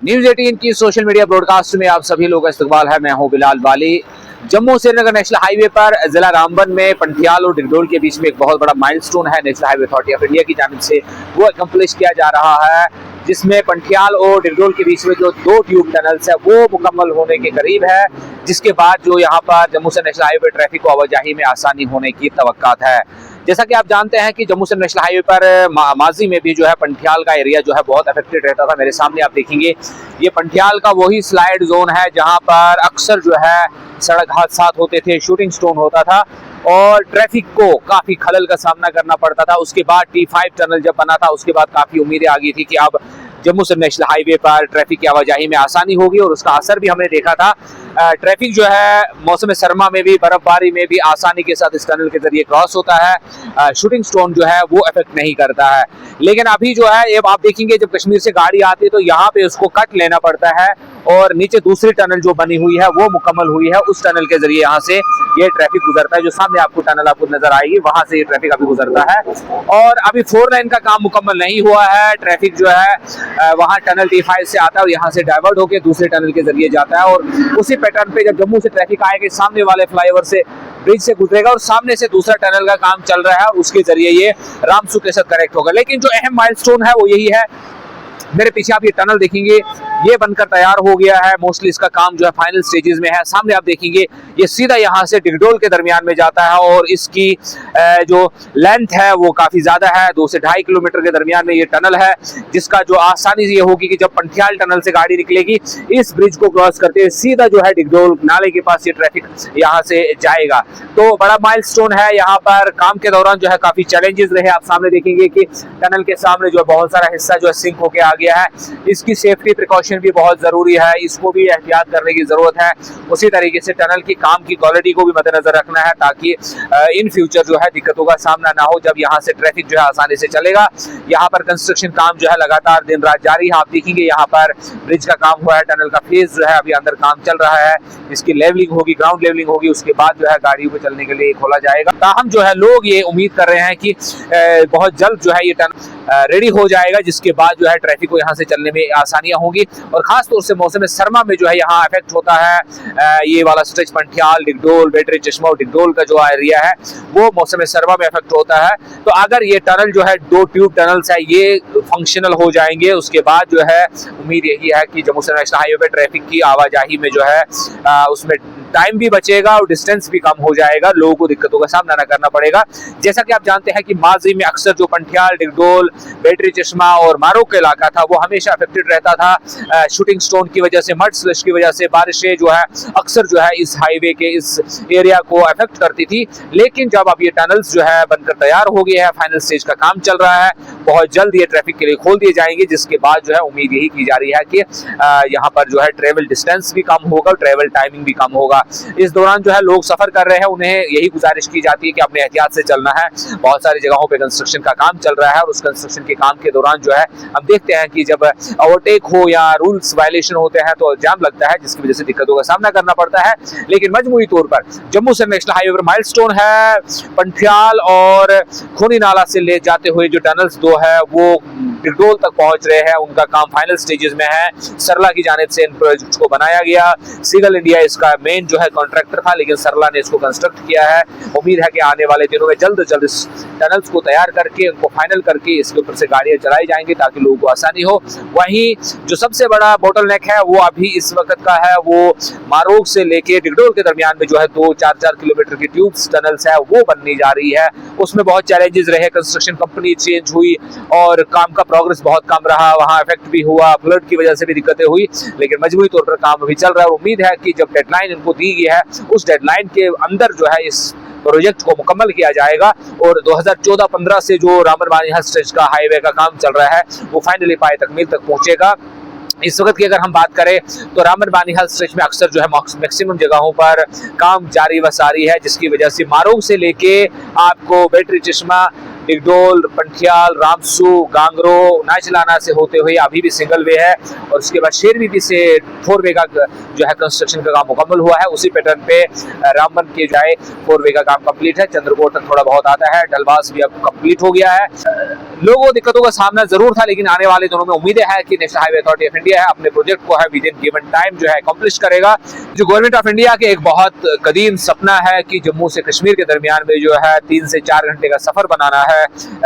News 18 की social media broadcast में आप सभी लोगों का इस्तकबाल है। मैं हूं बिलाल वाली। जम्मू श्रीनगर नेशनल हाईवे पर जिला रामबन में पंथियाल और डिगडोल के बीच में एक बहुत बड़ा माइलस्टोन है national highway authority of India की जानिब से वो अकम्प्लिश किया जा रहा है, जिसमें पंथियाल और डिगडोल के बीच में जो 2 ट्यूब टनल्स है वो मुकम्मल होने के करीब है, जिसके बाद जो यहाँ पर जम्मू से नेशनल हाईवे पर ट्रैफिक को आवाजाही में आसानी होने की तवक्कात है। जैसा कि आप जानते हैं कि जम्मू से नेशनल हाईवे पर माजी में भी जो है पंथियाल का एरिया जो है बहुत अफेक्टेड रहता था। मेरे सामने आप देखेंगे ये पंथियाल का वही स्लाइड जोन है जहां पर अक्सर जो है सड़क हादसा होते थे, शूटिंग स्टोन होता था और ट्रैफिक को काफी खलल का सामना करना पड़ता था। उसके बाद T5 टनल जब बना था उसके बाद काफी उम्मीदें आ गई थी कि अब जम्मू से नेशनल हाईवे पर ट्रैफिक की आवाजाही में आसानी होगी और उसका असर भी हमने देखा था। ट्रैफिक जो है मौसम सरमा में भी, बर्फबारी में भी आसानी के साथ इस टनल के जरिए क्रॉस होता है। शूटिंग स्टोन जो है वो इफेक्ट नहीं करता है। लेकिन अभी जो है अब आप देखेंगे जब कश्मीर से गाड़ी आती है तो यहाँ पे उसको कट लेना पड़ता है और नीचे दूसरी टनल जो बनी हुई है वो मुकम्मल हुई है, उस टनल के जरिए यहाँ से ये ट्रैफिक गुजरता है। जो सामने आपको टनल आपको नजर आएगी वहां से ये ट्रैफिक अभी गुजरता है और अभी 4 लाइन का काम मुकम्मल नहीं हुआ है। ट्रैफिक जो है वहां टनल T5 से आता है और यहाँ से डाइवर्ट होकर दूसरे टनल के जरिए जाता है और उसी पैटर्न पे जब जम्मू से ट्रैफिक आएगा सामने वाले फ्लाईओवर से ब्रिज से गुजरेगा और सामने से दूसरा टनल का काम चल रहा है, उसके जरिए ये रामसू के साथ कनेक्ट होगा। लेकिन जो अहम माइलस्टोन है वो यही है, मेरे पीछे आप ये टनल देखेंगे ये बनकर तैयार हो गया है। मोस्टली इसका काम जो है फाइनल स्टेजेस में है। सामने आप देखेंगे ये सीधा यहाँ से डिगडोल के दरमियान में जाता है और इसकी जो लेंथ है वो काफी ज्यादा है, 2 से 2.5 किलोमीटर के दरमियान में ये टनल है, जिसका जो आसानी ये होगी कि जब पंथियाल टनल से गाड़ी निकलेगी इस ब्रिज को क्रॉस करते हुए सीधा जो है डिगडोल नाले के पास ये ट्रैफिक यहाँ से जाएगा। तो बड़ा माइलस्टोन है। यहाँ पर काम के दौरान जो है काफी चैलेंजेस रहे। आप सामने देखेंगे कि टनल के सामने जो बहुत सारा हिस्सा जो है सिंक होके आ गया है। इसकी सेफ्टी प्रिकॉशन भी बहुत जरूरी है, इसको भी एहतियात करने की जरूरत है। उसी तरीके से टनल की काम की क्वालिटी को भी मद्देनजर रखना है ताकि इन फ्यूचर जो है दिक्कतों का सामना ना हो जब यहाँ से ट्रैफिक जो है आसानी से चलेगा। यहाँ पर कंस्ट्रक्शन काम जो है लगातार दिन रात जारी है। आप देखेंगे यहाँ पर ब्रिज का काम हुआ है, टनल का फेज जो है अभी अंदर काम चल रहा है, इसकी लेवलिंग होगी, ग्राउंड लेवलिंग होगी, उसके बाद जो है गाड़ियों को चलने के लिए खोला जाएगा। ताहम जो है लोग ये उम्मीद कर रहे हैं कि बहुत जल्द जो है ये टनल रेडी हो जाएगा, जिसके बाद जो है ट्रैफिक को यहाँ से चलने में आसानियां होंगी और खास तौर से मौसम सरमा में जो है यहाँ इफेक्ट होता है। ये वाला स्ट्रेच पंथियाल, डिगडोल, बेटरी चश्मा और डिगडोल का जो एरिया है वो मौसम सरमा में इफेक्ट होता है। तो अगर ये टनल जो है 2 ट्यूब टनल्स है ये फंक्शनल हो जाएंगे, उसके बाद जो है उम्मीद यही है कि जम्मू से नेशनल हाईवे पे ट्रैफिक की आवाजाही में जो है उसमें टाइम भी बचेगा और डिस्टेंस भी कम हो जाएगा, लोगों को दिक्कतों का सामना न करना पड़ेगा। जैसा कि आप जानते हैं कि माजी में अक्सर जो पंथियाल, डिगडोल, बेटरी चश्मा और मारो का इलाका था वो हमेशा अफेक्टेड रहता था शूटिंग स्टोन की वजह से, मड स्लश की वजह से। बारिशें जो है अक्सर जो है इस हाईवे के इस एरिया को अफेक्ट करती थी। लेकिन जब अब ये टनल्स जो है बनकर तैयार हो गए हैं, फाइनल स्टेज का काम चल रहा है, बहुत जल्द ये ट्रैफिक के लिए खोल दिए जाएंगे, जिसके बाद जो है उम्मीद यही की जा रही है कि यहाँ पर जो है ट्रेवल डिस्टेंस भी कम होगा, ट्रेवल टाइमिंग भी कम होगा। इस दौरान जो है लोग सफर कर रहे हैं उन्हें यही गुजारिश की जाती है कि अपने एहतियात से चलना है। बहुत सारी जगहों पे कंस्ट्रक्शन का काम चल रहा है और उस कंस्ट्रक्शन के काम के दौरान जो है हम देखते हैं कि जब ओवरटेक हो या रूल्स वायलेशन होते हैं तो जाम लगता है, जिसकी वजह से दिक्कतों का सामना करना पड़ता है। लेकिन मजमूई तौर पर जम्मू से नेशनल हाईवे पर माइलस्टोन है। पंथियाल और खूनी नाला से ले जाते हुए जो टनल्स 2 है वो डिगडोल तक पहुंच रहे हैं, उनका काम फाइनल स्टेजेस में है। सरला की जानिब से इन प्रोजेक्ट्स को बनाया गया। सीगल इंडिया इसका मेन जो है कॉन्ट्रैक्टर था, लेकिन सरला ने इसको कंस्ट्रक्ट किया है। उम्मीद है कि आने वाले दिनों में जल्द से जल्द इस टनल्स को तैयार करके उनको फाइनल करके इसके ऊपर से गाड़ियां चलाई जाएंगी ताकि लोगों को आसानी हो। वहीं जो सबसे बड़ा बोटलनेक है वो अभी इस वक्त का है, वो मारोग से लेके डिगडोल के दरमियान में जो है 2-4 किलोमीटर की ट्यूब्स टनल्स है वो बननी जा रही है। उसमें बहुत चैलेंजेस रहे, कंस्ट्रक्शन कंपनी चेंज हुई और काम का प्रोग्रेस बहुत कम रहा, वहां इफेक्ट भी हुआ, फ्लड की वजह से भी दिक्कतें हुई। लेकिन मजबूरी तौर पर काम अभी चल रहा है और उम्मीद है कि जब डेडलाइन इनको दी गई है उस डेडलाइन के अंदर जो है इस प्रोजेक्ट को मुकम्मल किया जाएगा और 2014-15 से जो रामबन बानीहाल स्ट्रेच का हाईवे का काम चल रहा है वो फाइनली पाए तकमील तक पहुंचेगा। इस वक्त की अगर हम बात करें तो रामबन बानीहाल स्ट्रेच में अक्सर जो है मैक्सिमम जगहों पर काम जारी व सारी है, जिसकी वजह से मारोग से लेके आपको बेटरी चश्मा डिगडोल, पंथियाल, रामसू, गांगरो, नाचलाना से होते हुए अभी भी सिंगल वे है और उसके बाद शेरवीपी से 4 वे का जो है कंस्ट्रक्शन का काम मुकम्मल हुआ है। उसी पैटर्न पे रामबन के जाए 4 वे का काम कंप्लीट है। चंद्रकोट तक थोड़ा बहुत आता है, डलवास भी अब कंप्लीट हो गया है। लोगों को दिक्कतों का सामना जरूर था, लेकिन आने वाले दिनों में उम्मीदें है कि national highway authority of India है अपने प्रोजेक्ट को है विद इन गिवन टाइम जो है अकम्प्लिश करेगा। जो गवर्नमेंट ऑफ इंडिया के एक बहुत कदीम सपना है कि जम्मू से कश्मीर के दरमियान में जो है 3 से 4 घंटे का सफर बनाना है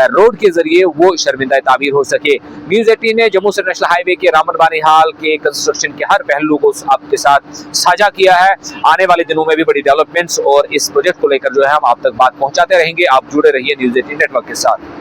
रोड के जरिए, वो शर्मिंदा ताबीर हो सके। न्यूज़ 18 ने जम्मू से नेशनल हाईवे के रामबन बानीहाल के कंस्ट्रक्शन के हर पहलू को आपके साथ साझा किया है। आने वाले दिनों में भी बड़ी डेवलपमेंट्स और इस प्रोजेक्ट को लेकर जो है हम आप तक बात पहुंचाते रहेंगे। आप जुड़े रहिए न्यूज़ 18 नेटवर्क के साथ।